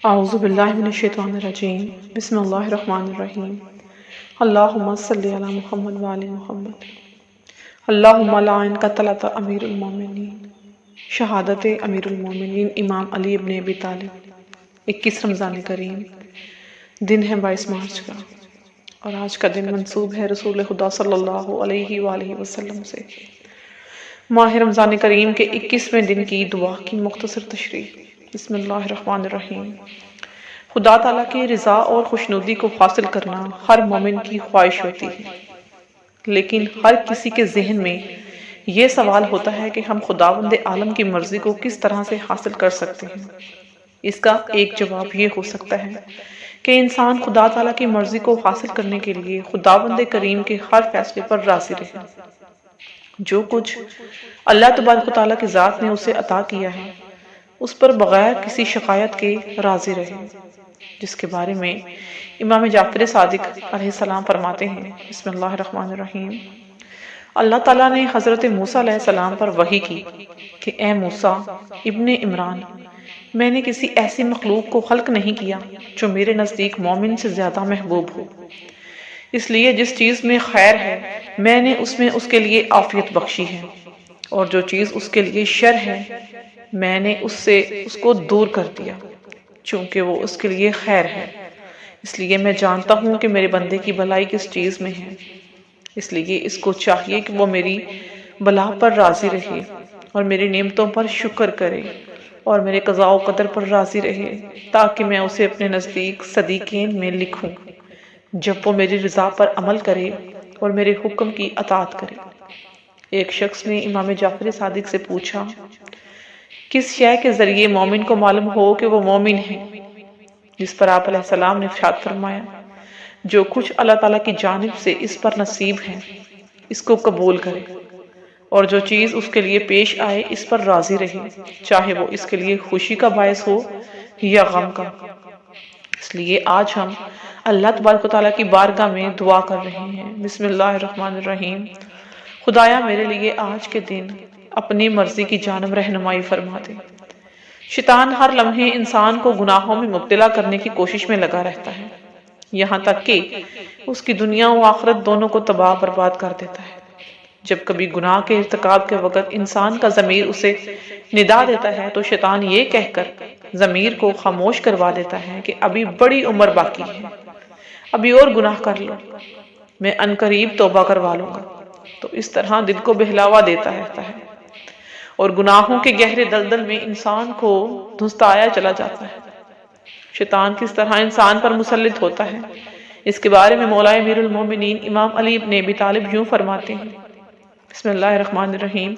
اعوذ باللہ من الشیطان الرجیم بسم اللہ الرحمن الرحیم اللہم صلی علی محمد وآل محمد اللہم لعن قتلۃ امیر المومنین شہادت امیر المومنین امام علی ابن ابی طالب 21 رمضان کریم، دن ہے 22 مارچ کا، اور آج کا دن منسوب ہے رسول خدا صلی اللہ علیہ وآلہ وسلم سے۔ ماہ رمضان کریم کے 21ویں دن کی دعا کی مختصر تشریح۔ بسم اللہ الرحمن الرحیم۔ خدا تعالیٰ کی رضا اور خوشنودی کو حاصل کرنا ہر مومن کی خواہش ہوتی ہے، لیکن ہر کسی کے ذہن میں یہ سوال ہوتا ہے کہ ہم خداوند عالم کی مرضی کو کس طرح سے حاصل کر سکتے ہیں۔ اس کا ایک جواب یہ ہو سکتا ہے کہ انسان خدا تعالیٰ کی مرضی کو حاصل کرنے کے لیے خداوند کریم کے ہر فیصلے پر راضی رہے۔ جو کچھ اللہ تبارک و تعالیٰ کی ذات نے اسے عطا کیا ہے، اس پر بغیر کسی شکایت کے راضی رہے، جس کے بارے میں امام جعفر صادق علیہ السلام فرماتے ہیں۔ بسم اللہ الرحمن الرحیم۔ اللہ تعالیٰ نے حضرت موسیٰ علیہ السلام پر وحی کی کہ اے موسیٰ ابن عمران، میں نے کسی ایسی مخلوق کو خلق نہیں کیا جو میرے نزدیک مومن سے زیادہ محبوب ہو، اس لیے جس چیز میں خیر ہے میں نے اس میں اس کے لیے عافیت بخشی ہے، اور جو چیز اس کے لیے شر ہے میں نے اس سے اس کو دور کر دیا، چونکہ وہ اس کے لیے خیر ہے۔ اس لیے میں جانتا ہوں کہ میرے بندے کی بھلائی کس چیز میں ہے، اس لیے اس کو چاہیے کہ وہ میری بلا پر راضی رہے اور میری نعمتوں پر شکر کرے اور میرے قضاء و قدر پر راضی رہے، تاکہ میں اسے اپنے نزدیک صدیقین میں لکھوں جب وہ میری رضا پر عمل کرے اور میرے حکم کی اطاعت کرے۔ ایک شخص نے امام جعفر صادق سے پوچھا، کس شے کے ذریعے مومن کو معلوم ہو کہ وہ مومن ہے؟ جس پر آپ علیہ السلام نے ارشاد فرمایا، جو کچھ اللہ تعالیٰ کی جانب سے اس پر نصیب ہے اس کو قبول کرے، اور جو چیز اس کے لیے پیش آئے اس پر راضی رہے، چاہے وہ اس کے لیے خوشی کا باعث ہو یا غم کا۔ اس لیے آج ہم اللہ تبارک و تعالیٰ کی بارگاہ میں دعا کر رہے ہیں۔ بسم اللہ الرحمن الرحیم۔ خدایا میرے لیے آج کے دن اپنی مرضی کی جانب رہنمائی فرما دے۔ شیطان ہر لمحے انسان کو گناہوں میں مبتلا کرنے کی کوشش میں لگا رہتا ہے، یہاں تک کہ اس کی دنیا و آخرت دونوں کو تباہ برباد کر دیتا ہے۔ جب کبھی گناہ کے ارتکاب کے وقت انسان کا ضمیر اسے ندا دیتا ہے تو شیطان یہ کہہ کر ضمیر کو خاموش کروا دیتا ہے کہ ابھی بڑی عمر باقی ہے، ابھی اور گناہ کر لو، میں عنقریب توبہ کروا لوں گا۔ تو اس طرح دل کو بہلاوا دیتا رہتا ہے اور گناہوں کے گہرے دلدل میں انسان کو دھستایا چلا جاتا ہے۔ شیطان کس طرح انسان پر مسلط ہوتا ہے، اس کے بارے میں مولا امیر المومنین امام علی ابن ابی طالب یوں فرماتے ہیں۔ بسم اللہ الرحمن الرحیم۔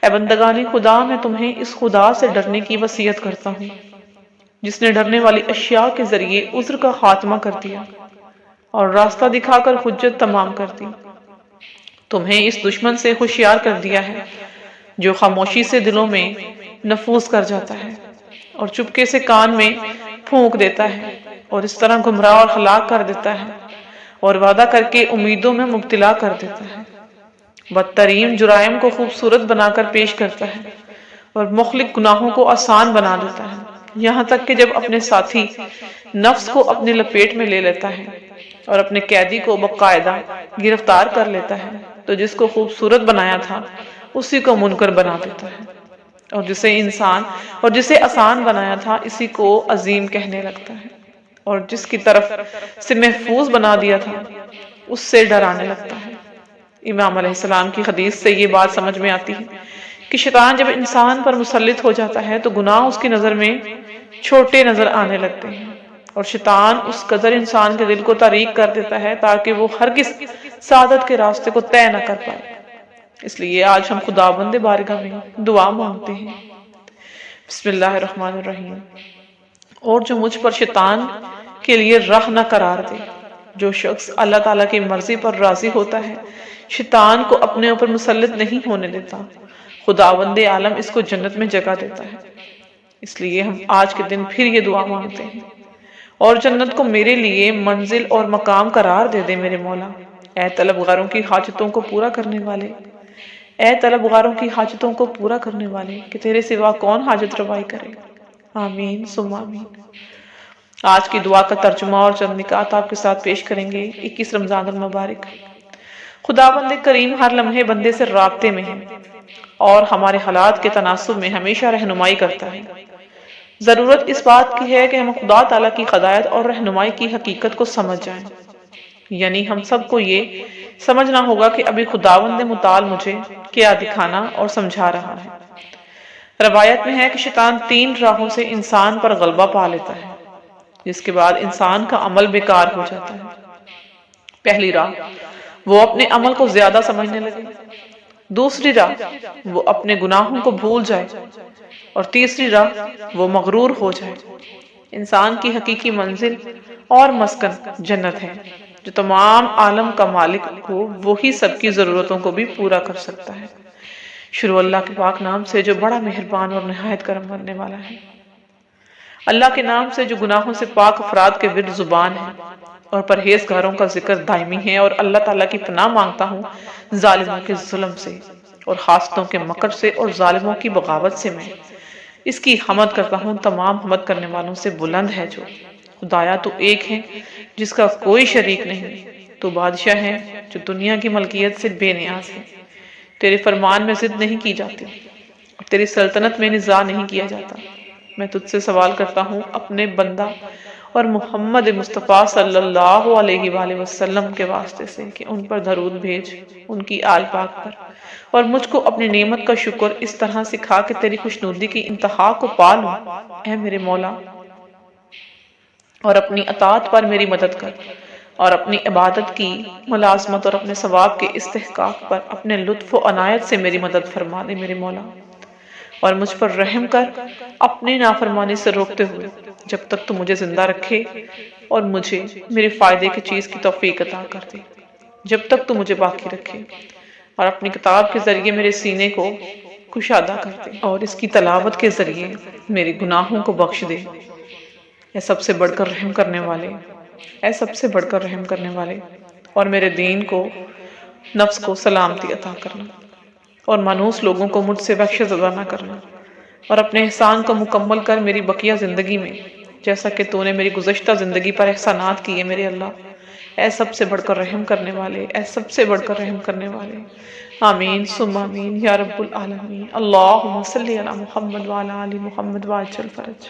اے بندگان خدا، میں تمہیں اس خدا سے ڈرنے کی وصیت کرتا ہوں جس نے ڈرنے والی اشیاء کے ذریعے عذر کا خاتمہ کر دیا اور راستہ دکھا کر حجت تمام کر دی۔ تمہیں اس دشمن سے ہوشیار کر دیا ہے جو خاموشی سے دلوں میں نفوذ کر جاتا ہے اور چپکے سے کان میں پھونک دیتا ہے اور اس طرح گمراہ اور ہلاک کر دیتا ہے اور وعدہ کر کے امیدوں میں مبتلا کر دیتا ہے، بدترین جرائم کو خوبصورت بنا کر پیش کرتا ہے اور مخلق گناہوں کو آسان بنا دیتا ہے، یہاں تک کہ جب اپنے ساتھی نفس کو اپنے لپیٹ میں لے لیتا ہے اور اپنے قیدی کو باقاعدہ گرفتار کر لیتا ہے تو جس کو خوبصورت بنایا تھا اسی کو منکر بنا دیتا ہے، اور جسے آسان بنایا تھا اسی کو عظیم کہنے لگتا ہے، اور جس کی طرف سے محفوظ بنا دیا تھا اس سے ڈرانے لگتا ہے۔ امام علیہ السلام کی حدیث سے یہ بات سمجھ میں آتی ہے کہ شیطان جب انسان پر مسلط ہو جاتا ہے تو گناہ اس کی نظر میں چھوٹے نظر آنے لگتے ہیں، اور شیطان اس قدر انسان کے دل کو تاریک کر دیتا ہے تاکہ وہ ہرگز سعادت کے راستے کو طے نہ کر پائے۔ اس لیے آج ہم خداوند بارگاہ میں دعا مانگتے ہیں۔ بسم اللہ الرحمن الرحیم۔ اور جو مجھ پر شیطان کے لیے راہ نہ قرار دے۔ جو شخص اللہ تعالیٰ کی مرضی پر راضی ہوتا ہے شیطان کو اپنے اوپر مسلط نہیں ہونے دیتا، خداوند عالم اس کو جنت میں جگہ دیتا ہے۔ اس لیے ہم آج کے دن پھر یہ دعا مانگتے ہیں، اور جنت کو میرے لیے منزل اور مقام قرار دے دے میرے مولا۔ اے طلبگاروں کی حاجتوں کو پورا کرنے والے، اے طلبگاروں کی حاجتوں کو پورا کرنے والے، کہ تیرے سوا کون حاجت روائی کرے۔ آمین ثم آمین۔ آج کی دعا کا ترجمہ اور چند نکات آپ کے ساتھ پیش کریں گے۔ 21 رمضان المبارک۔ خداوند کریم ہر لمحے بندے سے رابطے میں ہے اور ہمارے حالات کے تناسب میں ہمیشہ رہنمائی کرتا ہے۔ ضرورت اس بات کی ہے کہ ہم خدا تعالیٰ کی ہدایت اور رہنمائی کی حقیقت کو سمجھ جائیں، یعنی ہم سب کو یہ سمجھنا ہوگا کہ ابھی خداوند متعال مجھے کیا دکھانا اور سمجھا رہا ہے۔ روایت میں ہے کہ شیطان 3 راہوں سے انسان پر غلبہ پا لیتا ہے، جس کے بعد انسان کا عمل بیکار ہو جاتا ہے۔ پہلی راہ، وہ اپنے عمل کو زیادہ سمجھنے لگے۔ دوسری راہ، وہ اپنے گناہوں کو بھول جائے۔ اور تیسری راہ، وہ مغرور ہو جائے۔ انسان کی حقیقی منزل اور مسکن جنت ہے۔ جو تمام عالم کا مالک ہو، وہی سب کی ضرورتوں کو بھی پورا کر سکتا ہے۔ شروع اللہ کے پاک نام سے جو بڑا مہربان اور نہایت کرم کرنے والا ہے۔ اللہ کے نام سے جو گناہوں سے پاک افراد کے ورد زبان ہے اور پرہیزگاروں کا ذکر دائمی ہے، اور اللہ تعالیٰ کی پناہ مانگتا ہوں ظالموں کے ظلم سے اور حاسدوں کے مکر سے اور ظالموں کی بغاوت سے۔ میں اس کی حمد کرتا ہوں تمام حمد کرنے والوں سے بلند ہے۔ جو خدایا تو ایک ہے جس کا کوئی شریک نہیں، تو بادشاہ ہے جو دنیا کی ملکیت سے بے نیاز ہے۔ تیرے فرمان میں ضد نہیں کی جاتی اور تیری سلطنت میں نزاع نہیں کیا جاتا۔ میں تجھ سے سوال کرتا ہوں اپنے بندہ اور محمد مصطفیٰ صلی اللہ علیہ وآلہ وسلم کے واسطے سے کہ ان پر درود بھیج، ان کی آل پاک پر، اور مجھ کو اپنی نعمت کا شکر اس طرح سکھا کہ تیری خوشنودی کی انتہا کو پا لوں۔ اے میرے مولا، اور اپنی اطاعت پر میری مدد کر، اور اپنی عبادت کی ملازمت اور اپنے ثواب کے استحقاق پر اپنے لطف و عنایت سے میری مدد فرما دے میرے مولا، اور مجھ پر رحم کر اپنی نافرمانی سے روکتے ہوئے جب تک تو مجھے زندہ رکھے، اور مجھے میرے فائدے کی چیز کی توفیق عطا کر دے جب تک تو مجھے باقی رکھے، اور اپنی کتاب کے ذریعے میرے سینے کو کشادہ کر دے، اور اس کی تلاوت کے ذریعے میرے گناہوں کو بخش دے۔ اے سب سے بڑھ کر رحم کرنے والے، اے سب سے بڑھ کر رحم کرنے والے، اور میرے دین کو، نفس کو سلامتی عطا کرنا، اور مانوس لوگوں کو مجھ سے وحشت زدہ نہ کرنا، اور اپنے احسان کو مکمل کر میری بقیہ زندگی میں جیسا کہ تو نے میری گزشتہ زندگی پر احسانات کیے میرے اللہ۔ اے سب سے بڑھ کر رحم کرنے والے، اے سب سے بڑھ کر رحم کرنے والے۔ آمین ثم آمین یا رب العالمین۔ اللہم صلی علی محمد وعلی آل محمد وعجل فرج۔